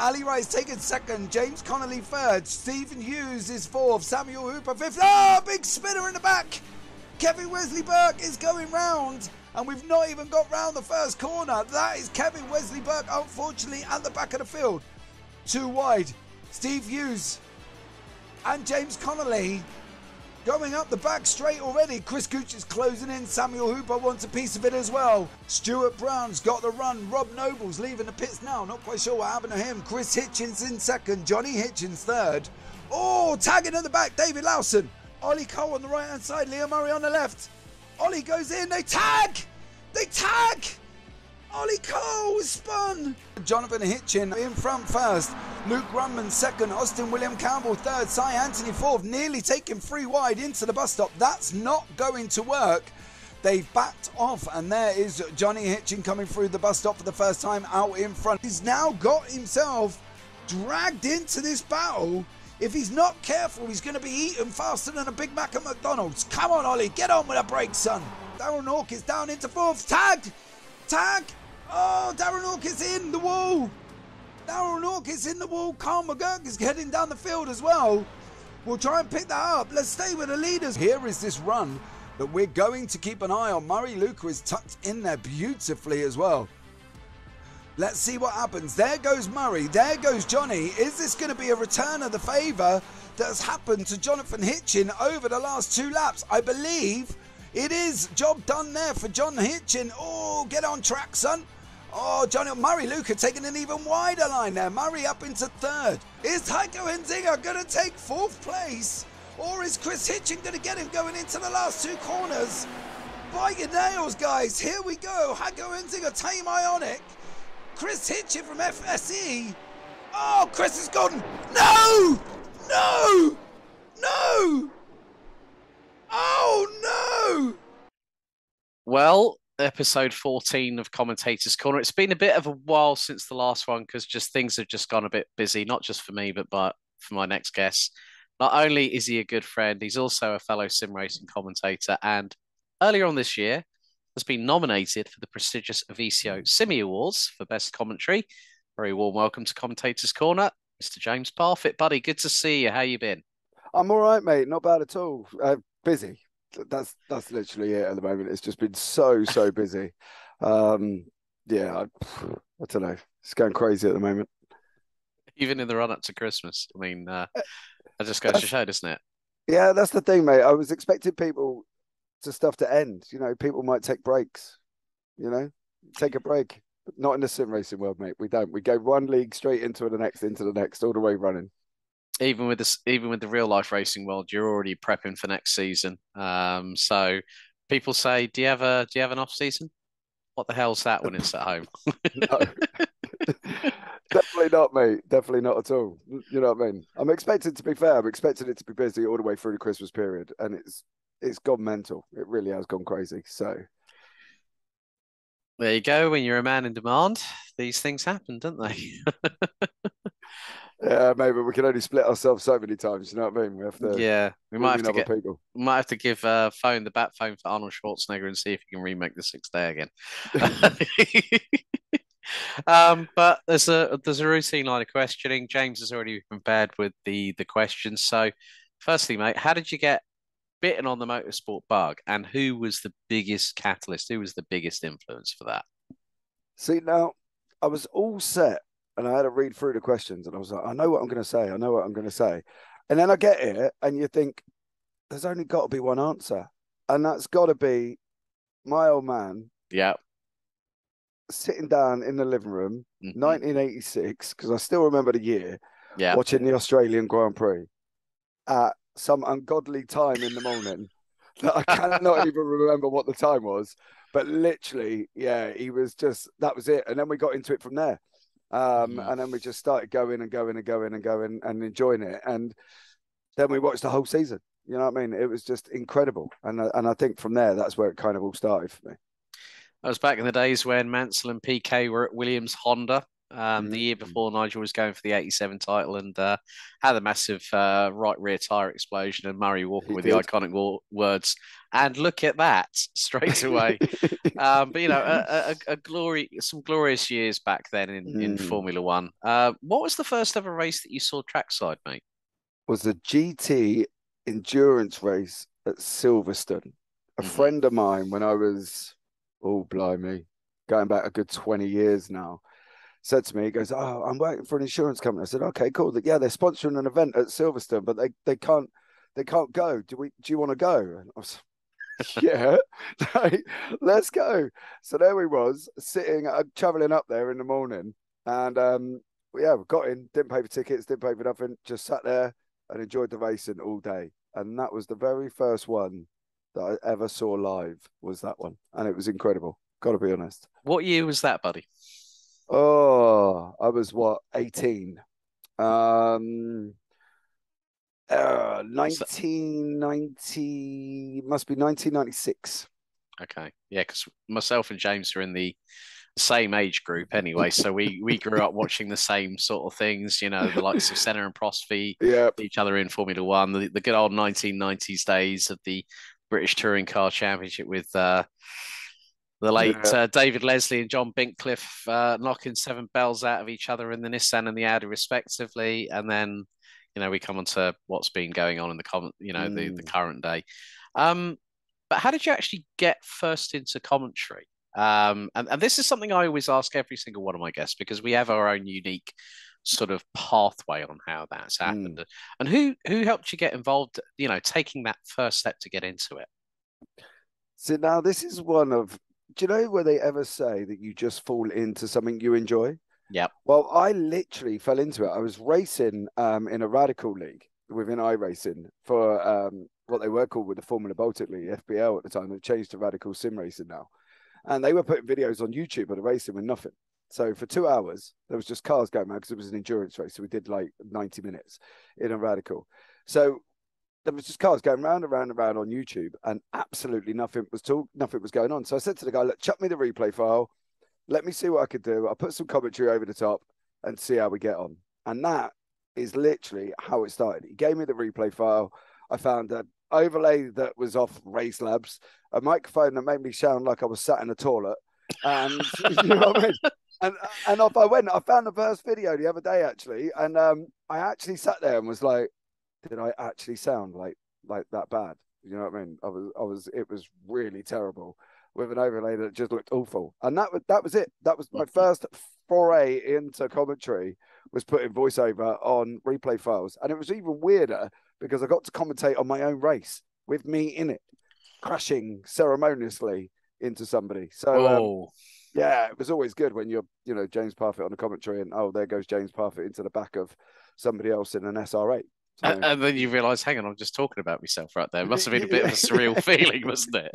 Ali Wright's taken second. James Connolly third. Stephen Hughes is fourth. Samuel Hooper fifth. Oh, big spinner in the back. Kevin Wesley Burke is going round. And we've not even got round the first corner. That is Kevin Wesley Burke, unfortunately, at the back of the field. Too wide. Steve Hughes and James Connolly going up the back straight already. Chris Gooch is closing in. Samuel Hooper wants a piece of it as well. Stuart Brown's got the run. Rob Noble's leaving the pits now. Not quite sure what happened to him. Chris Hitchens in second. Johnny Hitchens third. Oh, tagging at the back. David Lawson. Ollie Cole on the right hand side. Leo Murray on the left. Ollie goes in. They tag. They tag. Ollie Cole was spun. Jonathan Hitchin in front first. Luke Grumman second. Austin William Campbell third. Cy Anthony fourth. Nearly taking 3 wide into the bus stop. That's not going to work. They've backed off, and there is Johnny Hitchin coming through the bus stop for the first time out in front. He's now got himself dragged into this battle. If he's not careful, he's going to be eaten faster than a Big Mac at McDonald's. Come on, Ollie, get on with a break, son. Darren Hawke is down into fourth. Tagged. Tag. Oh, Darren Hawke is in the wall. Darren Hawke is in the wall. Carl McGurk is heading down the field as well. We'll try and pick that up. Let's stay with the leaders. Here is this run that we're going to keep an eye on. Murray Luca is tucked in there beautifully as well. Let's see what happens. There goes Murray. There goes Johnny. Is this going to be a return of the favour that has happened to Jonathan Hitchin over the last 2 laps? I believe it is. Job done there for John Hitchin. Oh, get on track, son. Oh, Murray Luca taking an even wider line there. Murray up into third. Is Heiko Henzinger going to take 4th place? Or is Chris Hitchin going to get him going into the last 2 corners? Bite your nails, guys. Here we go. Heiko Henzinger, Tame Ionic. Chris Hitchin from FSE. Oh, Chris has gone. No! No! No! Oh, no! Well, episode 14 of Commentator's Corner. It's been a bit of a while since the last one because just things have just gone a bit busy, not just for me, but for my next guest. Not only is he a good friend, he's also a fellow sim racing commentator, and earlier on this year has been nominated for the prestigious VCO Simi Awards for Best Commentary. Very warm welcome to Commentator's Corner, Mr. James Parfitt. Buddy, good to see you. How you been? I'm all right, mate. Not bad at all. Busy. That's literally it at the moment. It's just been so busy. Yeah, I don't know. It's going crazy at the moment. Even in the run up to Christmas. I mean, that just goes to show, doesn't it? Yeah, that's the thing, mate. I was expecting people stuff to end. You know, people might take breaks. You know, take a break. But not in the sim racing world, mate. We don't. We go one league straight into the next, all the way running. Even with the real life racing world, you're already prepping for next season. So people say, do you have an off season? What the hell's that when it's at home? No. Definitely not, mate. Definitely not at all. You know what I mean? I'm expecting it to be busy all the way through the Christmas period, and it's gone mental. It really has gone crazy. So there you go. When you're a man in demand, these things happen, don't they? Yeah, maybe we can only split ourselves so many times. You know what I mean? We have to. We might have to people. We might have to give the bat phone for Arnold Schwarzenegger and see if he can remake the 6th Day again. But there's a routine line of questioning. James has already been prepared with the questions. So, firstly, mate, how did you get bitten on the motorsport bug, and who was the biggest catalyst? Who was the biggest influence for that? See, now I was all set. And I had to read through the questions, and I was like, I know what I'm going to say. And then I get here, and you think, there's only got to be one answer. And that's got to be my old man. Yeah. Sitting down in the living room, 1986, because I still remember the year, watching the Australian Grand Prix at some ungodly time in the morning. That I cannot even remember what the time was. But literally, he was that was it. And then we got into it from there. And then we just started going and enjoying it. And then we watched the whole season. You know what I mean? It was just incredible. And I think from there, that's where it kind of all started for me. That was back in the days when Mansell and PK were at Williams Honda. the year before Nigel was going for the 87 title and had a massive right rear tyre explosion, and Murray walking with the iconic words, "And look at that," straight away. But you know, some glorious years back then in Formula One. What was the first ever race that you saw trackside, mate? Was the GT endurance race at Silverstone. A friend of mine, when I was, oh blimey, going back a good 20 years now, said to me, he goes, "Oh, I'm working for an insurance company." I said, "Okay, cool. Yeah, they're sponsoring an event at Silverstone, but they can't go. Do you want to go?" And I was, yeah, let's go. So there we was, sitting, traveling up there in the morning, and we got in, didn't pay for tickets, didn't pay for nothing, just sat there and enjoyed the racing all day. And that was the very first one that I ever saw live, was that one, and it was incredible. Got to be honest. What year was that, buddy? Oh, I was 18. 1990, must be 1996. Okay, yeah, because myself and James are in the same age group anyway, so we grew up watching the same sort of things, you know, the likes of Senna and Prost each other in Formula One, the good old 1990s days of the British Touring Car Championship with the late David Leslie and John Bincliffe knocking 7 bells out of each other in the Nissan and the Audi respectively, and then you know we come on to what's been going on in the the current day. But how did you actually get first into commentary? And this is something I always ask every single one of my guests, because we have our own unique sort of pathway on how that's happened. And who helped you get involved, you know, taking that first step to get into it? So now this is one of, do you know where they ever say that you just fall into something you enjoy? Yeah. Well, I literally fell into it. I was racing in a radical league within iRacing for what they were called with the Formula Baltic League, FBL at the time. They've changed to Radical Sim Racing now. And they were putting videos on YouTube of the racing with nothing. So for 2 hours, there was just cars going around because it was an endurance race. So we did like 90 minutes in a radical. So there was just cars going round and round and round on YouTube, and absolutely nothing was going on. So I said to the guy, "Look, chuck me the replay file. Let me see what I could do. I'll put some commentary over the top and see how we get on." And that is literally how it started. He gave me the replay file. I found an overlay that was off Race Labs, a microphone that made me sound like I was sat in a toilet, and you know what I mean? And off I went. I found the first video the other day actually, and I actually sat there and was like, did I actually sound like that bad? You know what I mean? It was really terrible with an overlay that just looked awful. And that was it. That was my first foray into commentary, was putting voiceover on replay files. And it was even weirder because I got to commentate on my own race with me in it, crashing ceremoniously into somebody. So yeah, it was always good when you're, you know, James Parfitt on the commentary and there goes James Parfitt into the back of somebody else in an SR8. So, and then you realise, hang on, I'm just talking about myself right there. It must have been a bit of a surreal feeling, wasn't it?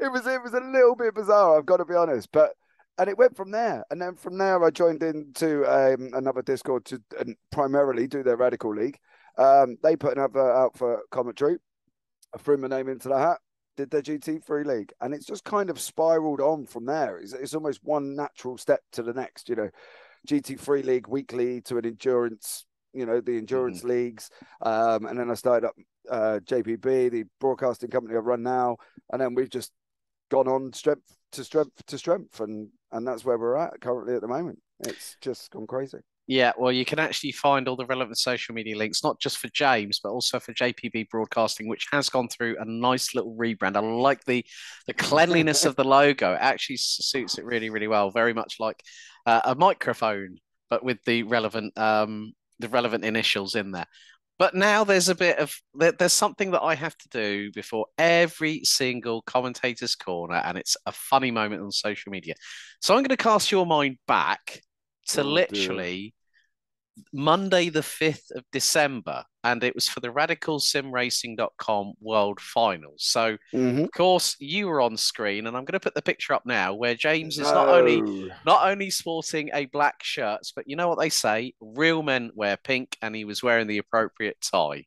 It was a little bit bizarre, I've got to be honest. And it went from there. And then from there, I joined into another Discord to primarily do their Radical League. They put another out for commentary. I threw my name into the hat, did their GT3 League. And it's just kind of spiraled on from there. It's almost one natural step to the next, you know, GT3 League weekly to an endurance, you know, the endurance leagues. And then I started up JPB, the broadcasting company I run now. And then we've just gone on strength to strength to strength. And that's where we're at currently at the moment. It's just gone crazy. Yeah, well, you can actually find all the relevant social media links, not just for James, but also for JPB Broadcasting, which has gone through a nice little rebrand. I like the cleanliness of the logo. It actually suits it really, really well. Very much like a microphone, but with the relevant initials in there. But now there's there's something that I have to do before every single Commentator's Corner, and it's a funny moment on social media. So I'm going to cast your mind back to literally Monday, the 5th of December, and it was for the RadicalSimRacing.com World Finals. So, of course, you were on screen, and I'm going to put the picture up now where James is not only sporting a black shirt, but you know what they say, real men wear pink, and he was wearing the appropriate tie.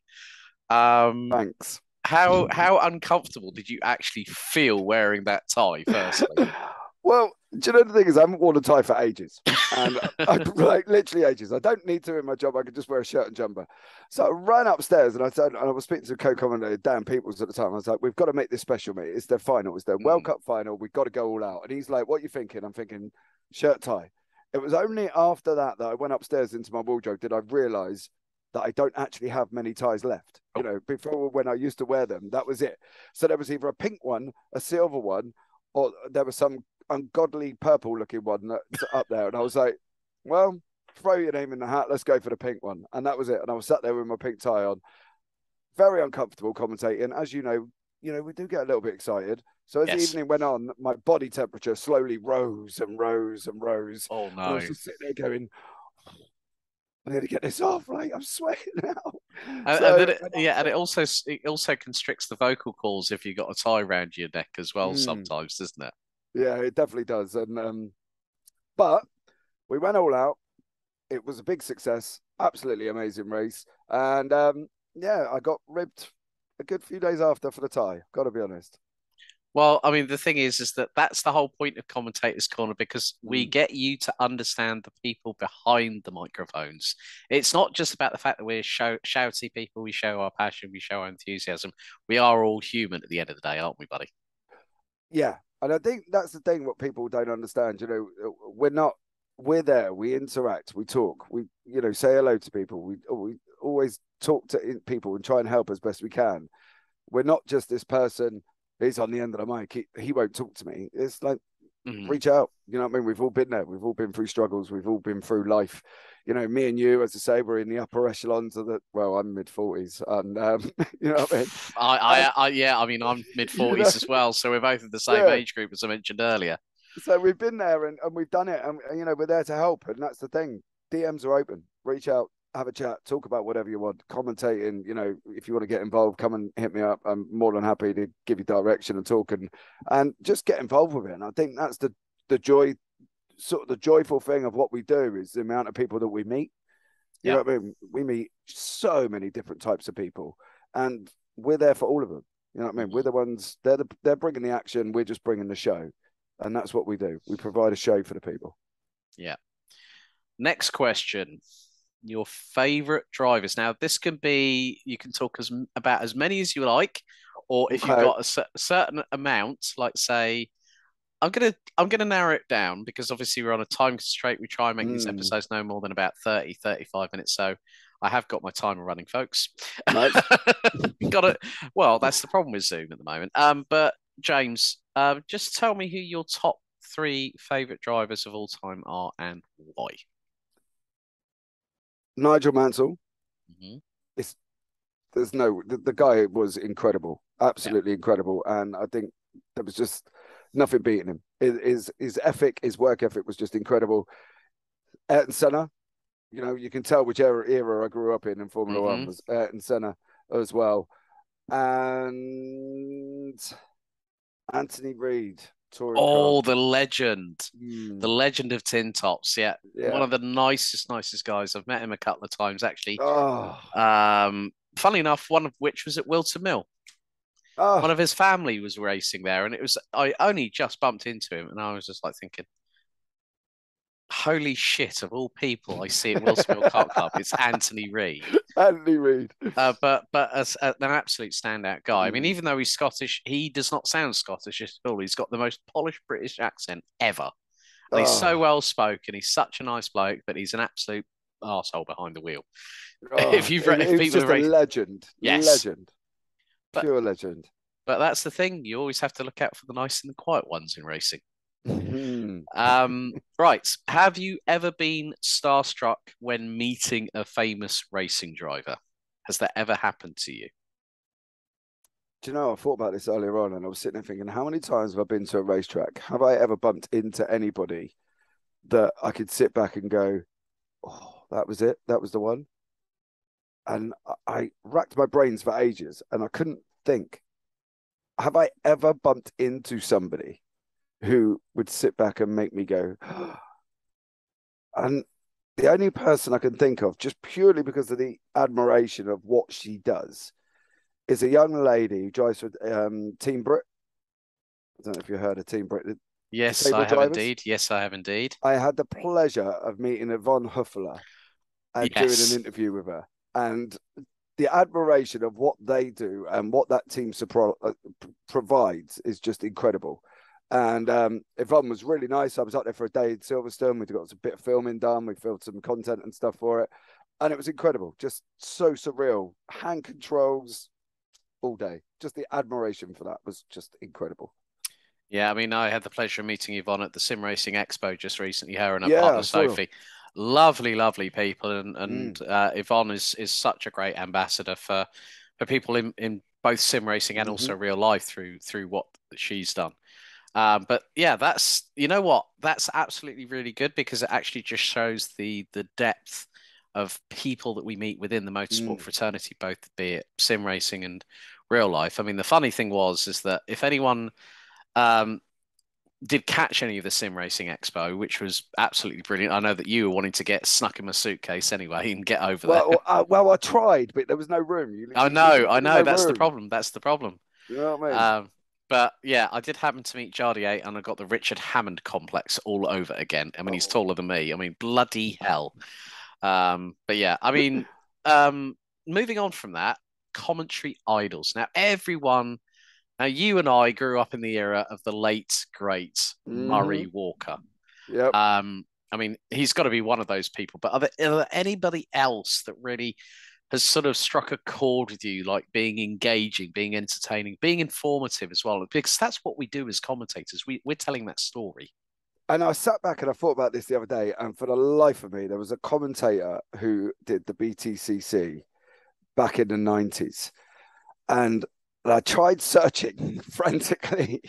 Thanks. How uncomfortable did you actually feel wearing that tie, firstly? Well, do you know the thing is, I haven't worn a tie for ages, and like literally ages. I don't need to in my job. I could just wear a shirt and jumper. So I ran upstairs, and I was speaking to co-commentator Dan Peoples at the time. I was like, "We've got to make this special, mate. It's their final. It's their World Cup final. We've got to go all out." And he's like, "What are you thinking?" I'm thinking, shirt tie. It was only after that I went upstairs into my wardrobe did I realise that I don't actually have many ties left. You know, before when I used to wear them, that was it. So there was either a pink one, a silver one, or there was some ungodly purple looking one that's up there. And I was like, well, throw your name in the hat. Let's go for the pink one. And that was it. And I was sat there with my pink tie on. Very uncomfortable commentating. As you know, we do get a little bit excited. So as the evening went on, my body temperature slowly rose and rose and rose. Oh, no. And I was just sitting there going, I need to get this off. Like, I'm sweating now. And it also constricts the vocal cords if you've got a tie around your neck as well sometimes, doesn't it? Yeah, it definitely does. And but we went all out. It was a big success. Absolutely amazing race. And I got ribbed a good few days after for the tie. Got to be honest. Well, I mean, the thing is that's the whole point of Commentator's Corner, because we get you to understand the people behind the microphones. It's not just about the fact that we're shouty people. We show our passion. We show our enthusiasm. We are all human at the end of the day, aren't we, buddy? Yeah. And I think that's the thing, what people don't understand. You know, we're there, we interact, we talk, we, say hello to people. We always talk to people and try and help as best we can. We're not just this person who's on the end of the mic. He won't talk to me. It's like, reach out. You know what I mean? We've all been there. We've all been through struggles. We've all been through life. You know, me and you, as I say, we're in the upper echelons of I'm mid-40s. And, you know what I mean? I mean, I'm mid-40s as well. So we're both in the same age group, as I mentioned earlier. So we've been there and we've done it. And, we're there to help. And that's the thing. DMs are open. Reach out. Have a chat, talk about whatever you want, commentating, if you want to get involved, come and hit me up. I'm more than happy to give you direction and talk and just get involved with it. And I think that's the joy, sort of the joyful thing of what we do is the amount of people that we meet. You know what I mean? We meet so many different types of people and we're there for all of them. You know what I mean? We're the ones, they're bringing the action. We're just bringing the show. And that's what we do. We provide a show for the people. Yeah. Next question. Your favorite drivers. Now, this can be, you can talk about as many as you like, or if you've got a certain amount, like say, I'm gonna narrow it down because obviously we're on a time constraint. We try and make these episodes no more than about 30, 35 minutes. So I have got my timer running, folks. Nice. Got it. Well, that's the problem with Zoom at the moment. But James, just tell me who your top 3 favorite drivers of all time are and why. Nigel Mansell. The guy was incredible, absolutely incredible, and I think there was just nothing beating him. His ethic, his work ethic was just incredible. Ayrton Senna, you can tell which era I grew up in Formula One was Ayrton Senna as well, and Anthony Reid. Oh, the legend of Tin Tops. Yeah. One of the nicest guys. I've met him a couple of times actually. Funnily enough, one of which was at Wilton Mill. One of his family was racing there, and I only just bumped into him, and I was just like thinking, holy shit, of all people I see at Wilson Mill Kart Club, it's Anthony Reid. Anthony Reid. But as an absolute standout guy. I mean, even though he's Scottish, he does not sound Scottish at all. He's got the most polished British accent ever. And he's so well spoken. He's such a nice bloke, but he's an absolute arsehole behind the wheel. If people just a legend. Yes. Legend. Pure legend. But that's the thing. You always have to look out for the nice and the quiet ones in racing. Right. Have you ever been starstruck when meeting a famous racing driver? Has that ever happened to you? Do you know, I thought about this earlier on and I was sitting there thinking, how many times have I been to a racetrack? Have I ever bumped into anybody that I could sit back and go, oh, that was it? That was the one? And I racked my brains for ages and I couldn't think, have I ever bumped into somebody who would sit back and make me go, and the only person I can think of, just purely because of the admiration of what she does, is a young lady who drives for Team Brit. I don't know if you heard of Team Brit. Yes, I disabled have drivers. indeed. Yes, I have indeed. I had the pleasure of meeting Yvonne Huffler and doing an interview with her. And the admiration of what they do and what that team provides is just incredible. And Yvonne was really nice. I was up there for a day in Silverstone. We got a bit of filming done. We filmed some content and stuff for it. And it was incredible. Just so surreal. Hand controls all day. Just the admiration for that was just incredible. Yeah, I mean, I had the pleasure of meeting Yvonne at the Sim Racing Expo just recently, her and her partner, Sophie. Lovely, lovely people. And Yvonne is such a great ambassador for people in both sim racing and also real life through what she's done. But yeah, that's, you know what, that's absolutely really good because it actually just shows the depth of people that we meet within the motorsport fraternity, both be it sim racing and real life. I mean, the funny thing is that if anyone did catch any of the Sim Racing Expo, which was absolutely brilliant. I know that you were wanting to get snuck in my suitcase anyway and get over there. Well, I tried, but there was no room. I know. That's the problem. That's the problem. You know what I mean? But yeah, I did happen to meet Jardier, and I got the Richard Hammond complex all over again. I mean, he's taller than me. I mean, bloody hell. But yeah, I mean, moving on from that, commentary idols. Now, you and I grew up in the era of the late, great Murray Walker. Yep. I mean, he's got to be one of those people. But are there anybody else that really has sort of struck a chord with you, like being engaging, being entertaining, being informative as well? Because that's what we do as commentators. We're telling that story. And I sat back and I thought about this the other day, and for the life of me, there was a commentator who did the BTCC back in the 90s. And I tried searching frantically.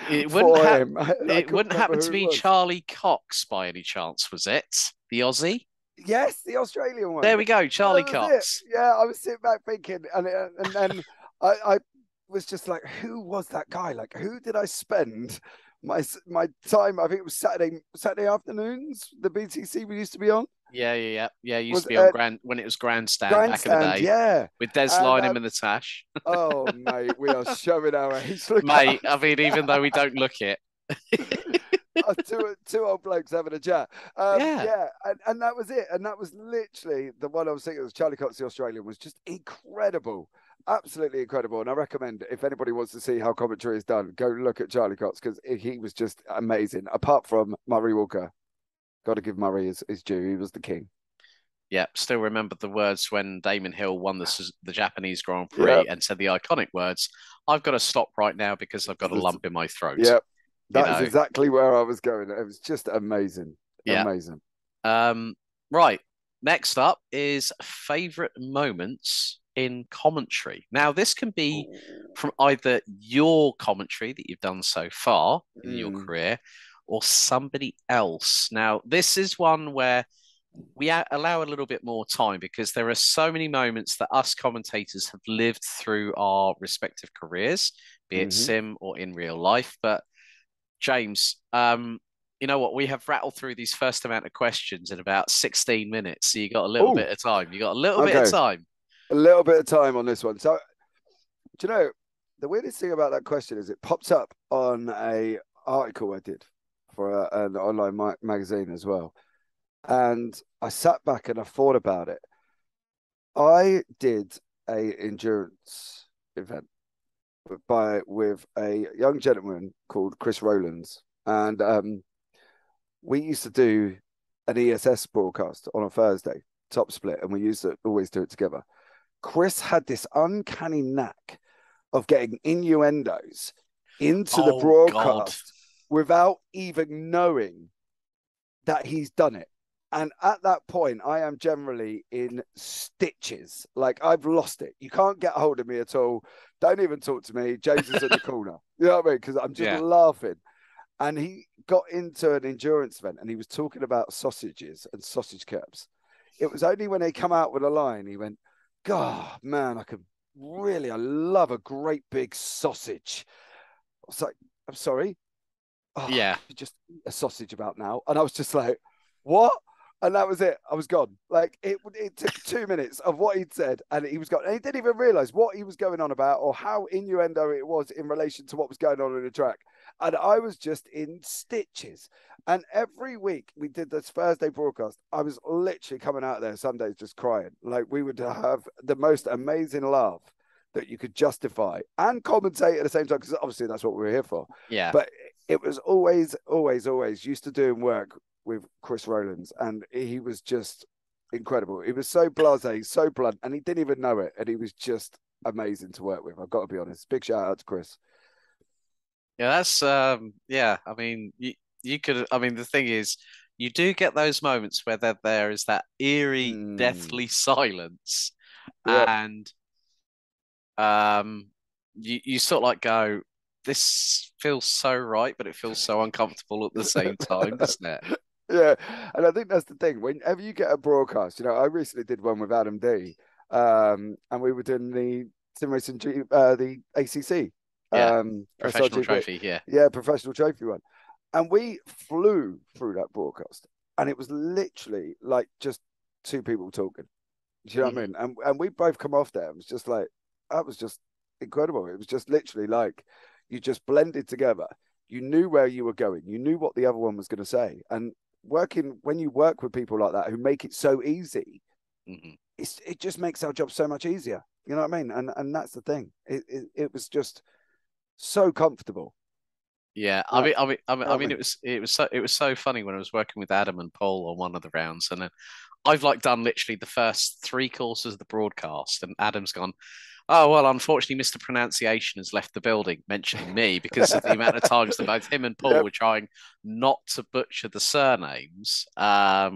It wouldn't happen to be Charlie Cox by any chance, was it? The Aussie? Yes, the Australian one. There we go, Charlie Cox. Yeah, I was sitting back thinking, and then I was just like, who was that guy? Like, who did I spend my time? I think it was Saturday afternoons. The BTC we used to be on. Yeah. Used to be on when it was Grandstand back in the day. Yeah, with Des Lynam and the Tash. Oh mate, we are showing our age. Mate, I mean, even though we don't look it. Two old blokes having a chat. Yeah, and that was it. And that was literally the one I was thinking. It was Charlie Cox, the Australian, was just incredible, absolutely incredible. And I recommend, if anybody wants to see how commentary is done, go look at Charlie Cox, because he was just amazing. Apart from Murray Walker, got to give Murray his due. He was the king. Yeah, still remember the words when Damon Hill won the Japanese Grand Prix and said the iconic words, "I've got to stop right now because I've got a lump in my throat." Yep. That is exactly where I was going. It was just amazing. Yeah. Amazing. Right. Next up is favourite moments in commentary. Now, this can be from either your commentary that you've done so far in your career or somebody else. Now, this is one where we allow a little bit more time because there are so many moments that us commentators have lived through our respective careers, be it sim or in real life. But James, you know what? We have rattled through these first amount of questions in about 16 minutes. So you got a little bit of time. You got a little bit of time. A little bit of time on this one. So, do you know, the weirdest thing about that question is it pops up on a article I did for an online magazine as well. And I sat back and I thought about it. I did a endurance event with a young gentleman called Chris Rowlands, and we used to do an ESS broadcast on a Thursday, top split, and we used to always do it together. Chris had this uncanny knack of getting innuendos into the broadcast without even knowing that he's done it. And at that point, I am generally in stitches. Like, I've lost it. You can't get hold of me at all. Don't even talk to me. James is in the corner. You know what I mean? Because I'm just laughing. And he got into an endurance event and he was talking about sausages and sausage curbs. It was only when they come out with a line, he went, God, man, I love a great big sausage. I was like, I'm sorry. Yeah. Just eat a sausage about now. And I was just like, what? And that was it. I was gone. Like it took 2 minutes of what he'd said, and he was gone. And he didn't even realise what he was going on about or how innuendo it was in relation to what was going on in the track. And I was just in stitches. And every week we did this Thursday broadcast, I was literally coming out there Sundays just crying. Like we would have the most amazing laugh that you could justify and commentate at the same time, because obviously that's what we're here for. Yeah. But it was always used to doing work with Chris Rowlands, and he was just incredible. He was so blasé, so blunt, and he didn't even know it, and he was just amazing to work with. I've got to be honest. Big shout out to Chris. Yeah, that's yeah. I mean, you could. I mean, the thing is, you do get those moments where there is that eerie, deathly silence, and you sort of like go, this feels so right, but it feels so uncomfortable at the same time, doesn't it? Yeah, and I think that's the thing. Whenever you get a broadcast, I recently did one with Adam D, and we were doing the sim racing, the ACC, professional trophy, professional trophy one, and we flew through that broadcast, and it was literally like just two people talking. Do you know what I mean? And we both come off there. It was just like, that was just incredible. It was just literally like you just blended together. You knew where you were going. You knew what the other one was going to say, and when you work with people like that who make it so easy, it just makes our job so much easier. You know what I mean? And that's the thing. It was just so comfortable. Yeah, I mean, it was so funny when I was working with Adam and Paul on one of the rounds, and then I've like done literally the first 3 courses of the broadcast, and Adam's gone, oh, well, unfortunately, Mr. Pronunciation has left the building, mentioning me because of the amount of times that both him and Paul were trying not to butcher the surnames,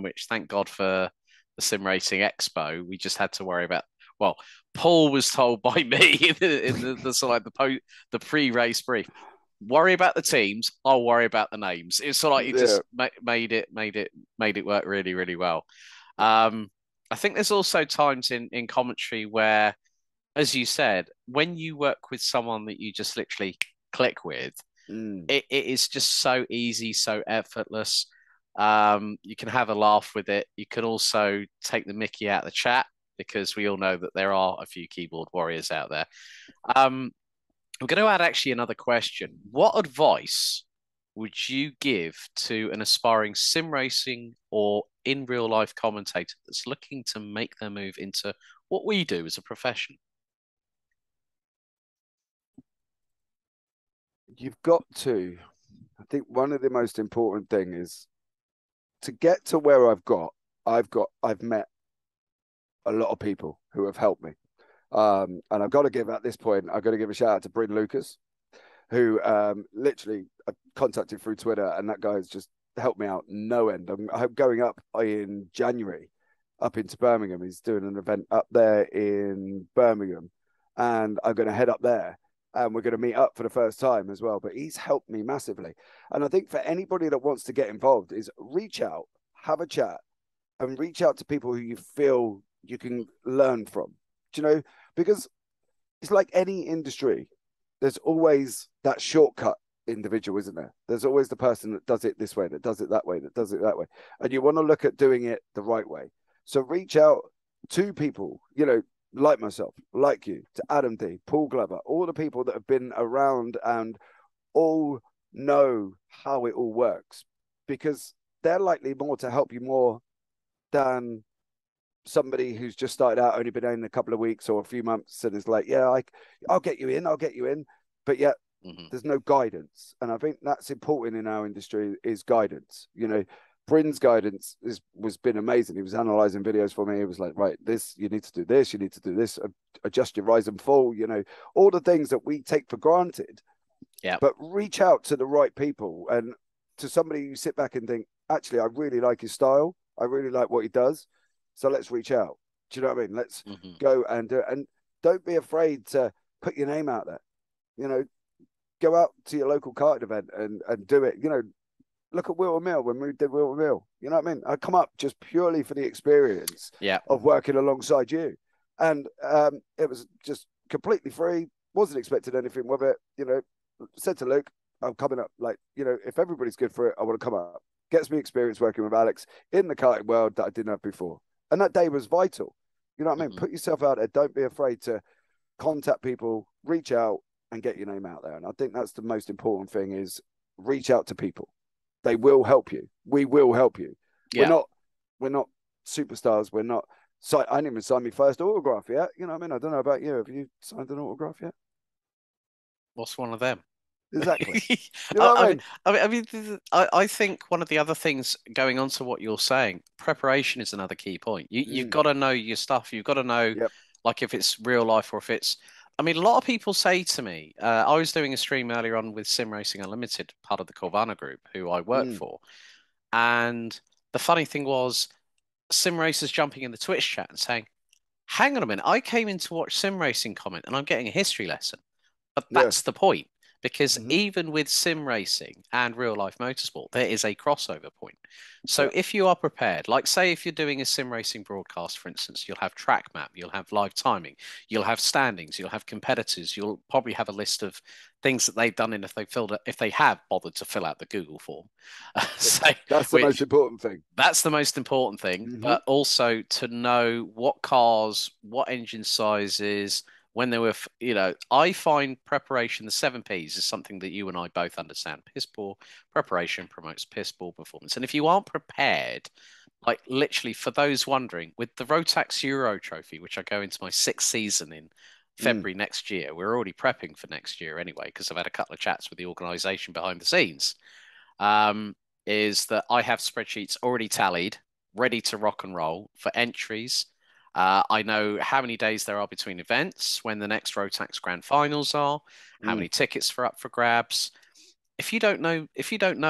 which thank God for the Sim Racing Expo. We just had to worry about, well, Paul was told by me in the sort of like the pre-race brief, worry about the teams, I'll worry about the names. It's sort of like he just made it work really, really well. I think there's also times in commentary where, as you said, when you work with someone that you just literally click with, it is just so easy, so effortless. You can have a laugh with it. You can also take the mickey out of the chat, because we all know that there are a few keyboard warriors out there. I'm going to add actually another question. What advice would you give to an aspiring sim racing or in real life commentator that's looking to make their move into what we do as a profession? You've got to, I think one of the most important thing is to get to where I've met a lot of people who have helped me. And I've got to give, at this point, I've got to give a shout out to Bryn Lucas, who literally I contacted through Twitter, and that guy has just helped me out no end. I'm going up in January up into Birmingham. He's doing an event up there in Birmingham, and I'm going to head up there, and we're going to meet up for the first time as well. But he's helped me massively. And I think for anybody that wants to get involved is reach out, have a chat, and reach out to people who you feel you can learn from. Do you know? Because it's like any industry, there's always that shortcut individual, isn't there? There's always the person that does it this way, that does it that way, that does it that way. And you want to look at doing it the right way. So reach out to people, you know, like myself, like you, to Adam D, Paul Glover, all the people that have been around and all know how it all works, because they're likely more to help you more than somebody who's just started out, only been in a couple of weeks or a few months, and is like, yeah, I'll get you in. But yet there's no guidance. And I think that's important in our industry, is guidance. You know, Bryn's guidance was been amazing. He was analyzing videos for me. He was like, right, this, you need to do this, you need to do this, adjust your rise and fall, you know, all the things that we take for granted. Yeah. But reach out to the right people, and to somebody you sit back and think, actually, I really like his style. I really like what he does. So let's reach out. Do you know what I mean? Let's go and do it. And don't be afraid to put your name out there. You know, go out to your local karting event and do it. You know, look at Wilton Mill when we did Wilton Mill. You know what I mean? I come up just purely for the experience of working alongside you. And it was just completely free. Wasn't expecting anything with it. You know, said to Luke, I'm coming up. Like, you know, if everybody's good for it, I want to come up. gets me experience working with Alex in the karting world that I didn't have before. And that day was vital. You know what I mean? Put yourself out there. Don't be afraid to contact people, reach out and get your name out there. And I think that's the most important thing is reach out to people. They will help you. We will help you. Yeah. We're not superstars. We're not. So I didn't even sign my first autograph yet. You know what I mean? I don't know about you. Have you signed an autograph yet? What's one of them? Exactly. You know what I mean, I think one of the other things going on to what you're saying, preparation is another key point. You've got to know your stuff. You've got to know, like, if it's real life or if it's. I mean, a lot of people say to me, I was doing a stream earlier on with Sim Racing Unlimited, part of the Corvana group, who I work for, and the funny thing was, sim racers jumping in the Twitch chat and saying, "Hang on a minute, I came in to watch sim racing comment, and I'm getting a history lesson." But that's the point. Because even with sim racing and real life motorsport, there is a crossover point. So if you are prepared, like say if you're doing a sim racing broadcast, for instance, you'll have track map, you'll have live timing, you'll have standings, you'll have competitors, you'll probably have a list of things that they've done, and if they have bothered to fill out the Google form. So, that's the most important thing. That's the most important thing, but also to know what cars, what engine sizes. When they were, I find preparation, the 7Ps is something that you and I both understand. Piss poor preparation promotes piss poor performance. And if you aren't prepared, like literally for those wondering, with the Rotax Euro Trophy, which I go into my 6th season in February next year, we're already prepping for next year anyway, because I've had a couple of chats with the organisation behind the scenes, is that I have spreadsheets already tallied, ready to rock and roll for entries. I know how many days there are between events, when the next Rotax Grand Finals are, how many tickets are up for grabs. If you don't know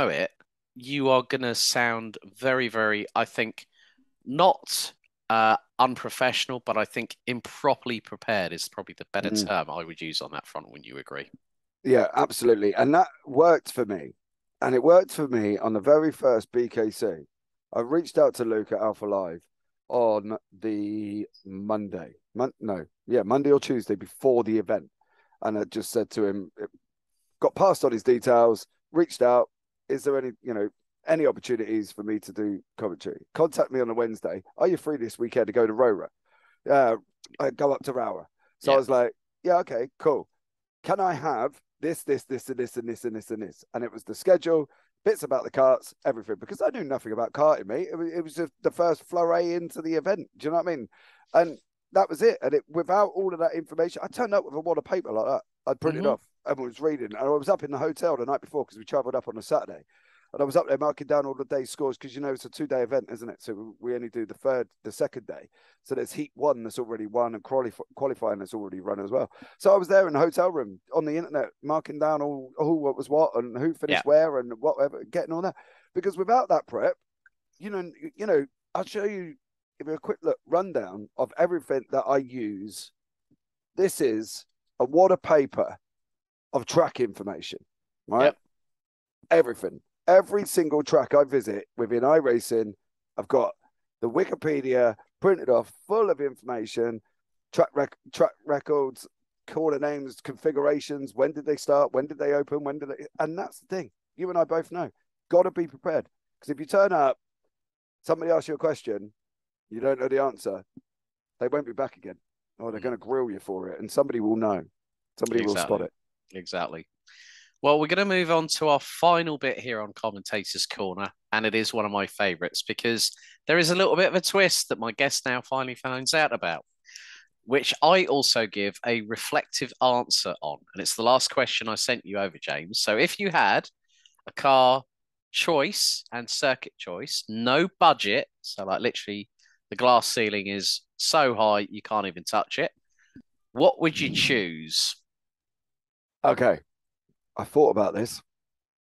it, you are going to sound very, very, I think, not unprofessional, but I think improperly prepared is probably the better term I would use on that front. When you agree? Yeah, absolutely. And that worked for me. And it worked for me on the very first BKC. I reached out to Luke at Alpha Live on the Monday or Tuesday before the event. And I just said to him, got passed on his details, reached out, is there any opportunities for me to do commentary? Contact me on a Wednesday. Are you free this weekend to go to Rora? I go up to Rower. So I was like, yeah, okay, cool. Can I have this, and this, and this, and this, and this? And it was the schedule, bits about the karts, everything, because I knew nothing about karting, mate. It was just the first foray into the event. Do you know what I mean? And that was it. And without all of that information, I turned up with a wad of paper like that. I'd printed off and was reading. And I was up in the hotel the night before because we travelled up on a Saturday. And I was up there marking down all the day's scores because, it's a 2-day event, isn't it? So we only do the second day. So there's heat 1 that's already won and qualifying that's already run as well. So I was there in the hotel room on the internet marking down all what was what and who finished where and whatever, getting all that. Because without that prep, I'll show you, give you a quick rundown of everything that I use. This is a wad of paper of track information, right? Yep. Everything. Every single track I visit within iRacing, I've got the Wikipedia printed off, full of information, track records, corner names, configurations, when did they start, when did they open, and that's the thing. You and I both know. Got to be prepared. Because if you turn up, somebody asks you a question, you don't know the answer, they won't be back again. Or they're going to grill you for it, and somebody will know. Somebody will spot it. Exactly. Well, we're going to move on to our final bit here on Commentator's Corner, and it is one of my favourites because there is a little bit of a twist that my guest now finally finds out about, which I also give a reflective answer on. And it's the last question I sent you over, James. So if you had a car choice and circuit choice, no budget, so like literally the glass ceiling is so high you can't even touch it, what would you choose? Okay. I thought about this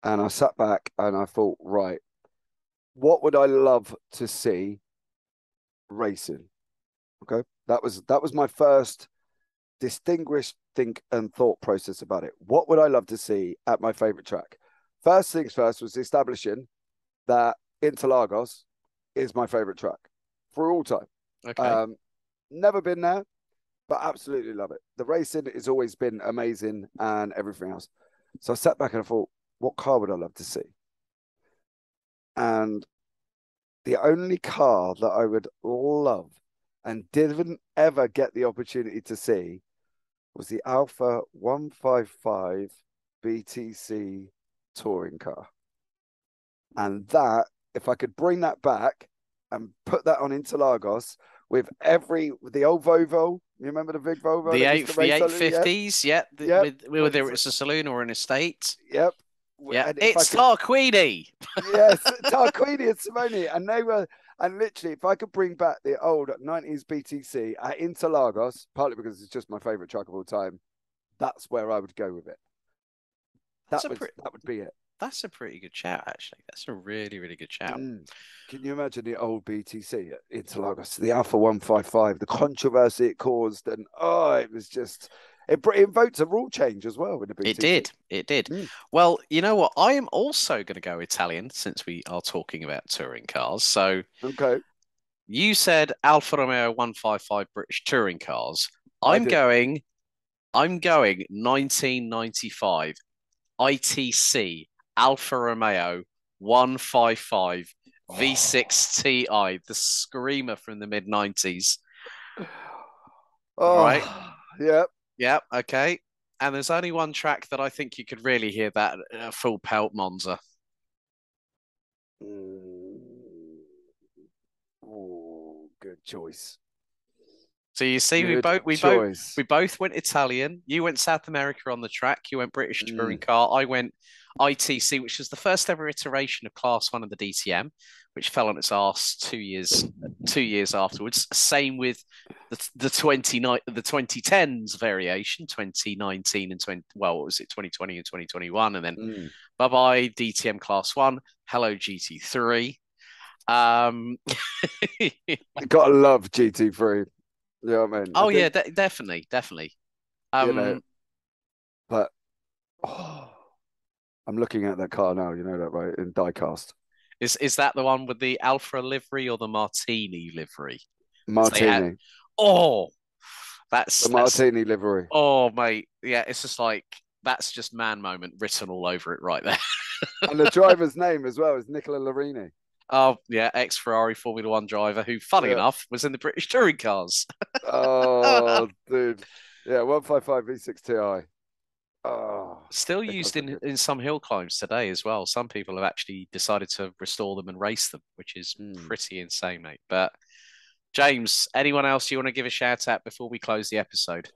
and I sat back and I thought, right, what would I love to see racing? Okay. That was my first distinguished think and thought process about it. What would I love to see at my favorite track? First things first was establishing that Interlagos is my favorite track for all time. Okay. Never been there, but absolutely love it. The racing has always been amazing and everything else. So I sat back and I thought, what car would I love to see? And the only car that I would love and didn't ever get the opportunity to see was the Alfa 155 BTC touring car. And that, if I could bring that back and put that on Interlagos with the old Volvo, you remember the big Volvo? The 850s, yep. Whether it was a saloon or an estate. Yep. Yeah, it's Tarquini. Yes, Tarquini and Simone. And they were, and literally, if I could bring back the old 90s BTC at Interlagos, partly because it's just my favorite truck of all time, that's where I would go with it. That would be it. That's a pretty good shout, actually. That's a really, really good shout. Can you imagine the old BTC at Interlagos, the Alfa 155, the controversy it caused, and it was just it invoked a rule change as well with the BTC. It did. Well, you know what? I am also going to go Italian since we are talking about touring cars. So, okay, you said Alfa Romeo 155 British touring cars. I'm going 1995 ITC Alfa Romeo 155 V6 Ti, the screamer from the mid-90s. All right. Yep. Okay. And there's only one track that I think you could really hear that full pelt Monza. Good choice. So you see, we both went Italian. You went South America on the track. You went British touring car. I went ITC, which was the first ever iteration of Class 1 of the DTM, which fell on its arse 2 years afterwards. Same with the 2010s variation, 2019 and 2020 and 2021, and then bye bye DTM Class 1. Hello GT3. You gotta love GT3. You know what I mean? Oh, yeah, definitely. But I'm looking at that car now, you know that, right? In diecast. Is that the one with the Alfa livery or the Martini livery? Martini. That's the Martini livery. Oh, mate. Yeah, it's just like, that's just man moment written all over it right there. And the driver's name as well is Nicola Larini. Oh, yeah, ex-Ferrari Formula One driver who, funny enough, was in the British touring cars. Oh, dude. Yeah, 155 V6 Ti. Oh, still used in some hill climbs today as well. Some people have actually decided to restore them and race them, which is pretty insane, mate. But James, anyone else you want to give a shout out before we close the episode?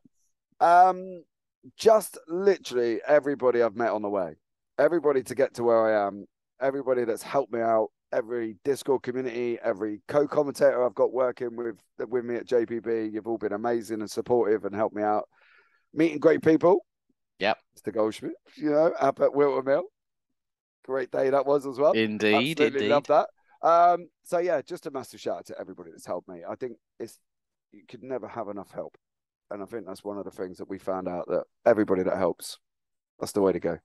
Just literally everybody I've met on the way. Everybody to get to where I am. Everybody that's helped me out. Every Discord community, every co-commentator I've got working with me at JPB, you've all been amazing and supportive and helped me out. Meeting great people. Yep. Mr. Goldschmidt, up at Wilton Mill. Great day that was as well. Indeed. Love that. So yeah, just a massive shout out to everybody that's helped me. I think you could never have enough help. And I think that's one of the things that we found out, that everybody that helps, that's the way to go.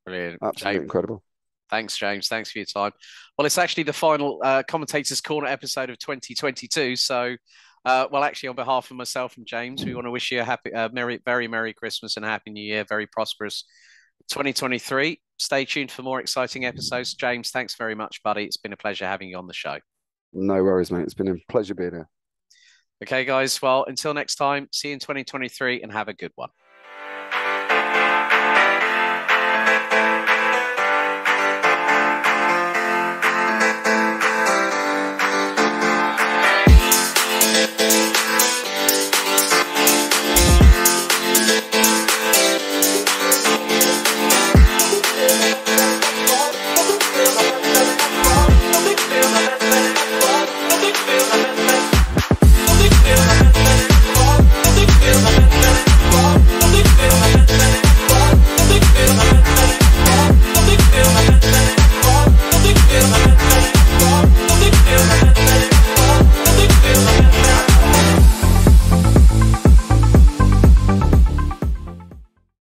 Brilliant. Absolutely incredible. Thanks, James. Thanks for your time. Well, it's actually the final Commentators Corner episode of 2022. So, actually, on behalf of myself and James, we want to wish you a very Merry Christmas and a Happy New Year. Very prosperous 2023. Stay tuned for more exciting episodes. James, thanks very much, buddy. It's been a pleasure having you on the show. No worries, mate. It's been a pleasure being here. Okay, guys. Well, until next time, see you in 2023 and have a good one.